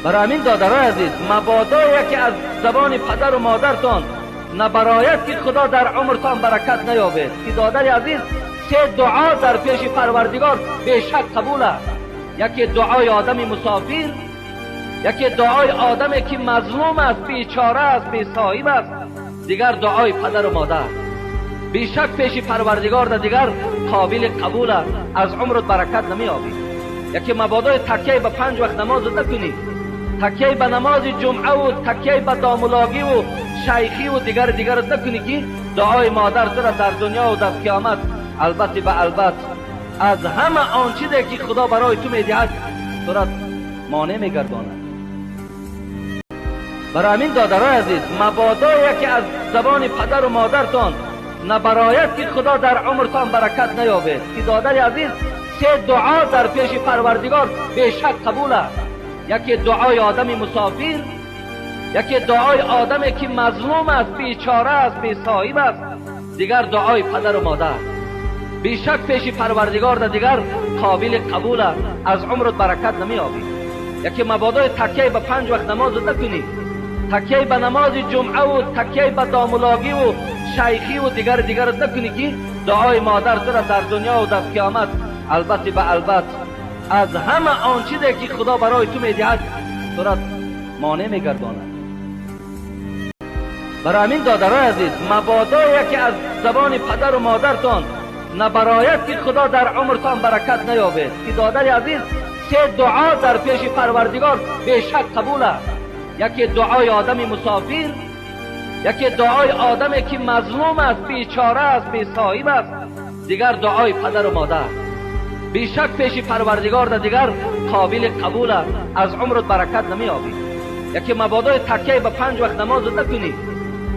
برای همین دادرای عزیز، مبادا که از زبان پدر و مادرتان نبرایت که خدا در عمرتان برکت نیابد. که دادر عزیز، سه دعا در پیش پروردگار به شک قبول است. یکی دعای آدم مسافر، یکی دعای آدمی که مظلوم است، بیچاره است، بی صاحب است، دیگر دعای پدر و مادر. بیشک پیش پروردگار در دیگر قابل قبول است، از عمرت برکت نمیابی. یکی مبادای تکیه به 5 وقت نماز نکنی، تکیه به نماز جمعه و تکیه به داملاگی و شیخی و دیگر نکنی که دعای مادر تو را در دنیا و در قیامت البته به البته از همه آن چیزی که خدا برای تو میدهد تو را مانع میگرداند. برای همین دادرای عزیز، مبادا که از زبان پدر و مادرتان نبرایت که خدا در عمرتان برکت نیابد. که دادر عزیز، سه دعا در پیش پروردگار به شک قبول است. یکی دعای آدم مسافر، یکی دعای آدمی که مظلوم است، بیچاره است، بی صاحب است، دیگر دعای پدر و مادر. بیشک پیش پروردگار در دیگر قابل قبول است، از عمرت برکت نمیابی. یکی مبادای تکیه به 5 وقت نماز نکنی، تکیه به نماز جمعه و تکیه به داملاگی و شیخی و دیگر نکنی که دعای مادر تو را در دنیا و در قیامت البته به البته از همه آن چیزی که خدا برای تو میدهد تو را مانع میگرداند. برای همین دادرای عزیز، مبادا که از زبان پدر و مادرتان نبرایت که خدا در عمرتان برکت نیابد. که دادر عزیز، سه دعا در پیش پروردگار به شک قبول است. یکی دعای آدم مسافر، یکی دعای آدمی که مظلوم است، بیچاره است، بی صاحب است، دیگر دعای پدر و مادر. بیشک پیش پروردگار در دیگر قابل قبول است، از عمرت برکت نمیابی. یکی مبادای تکیه به 5 وقت نماز نکنی،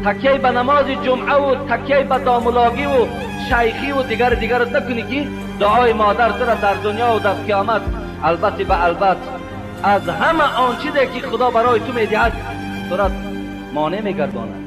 تکیه به نماز جمعه و تکیه به داملاگی و شیخی و دیگر نکنی که دعای مادر تو را در دنیا و در قیامت البته به البته از همه آن چیزی که خدا برای تو میدهد تو را مانع میگرداند.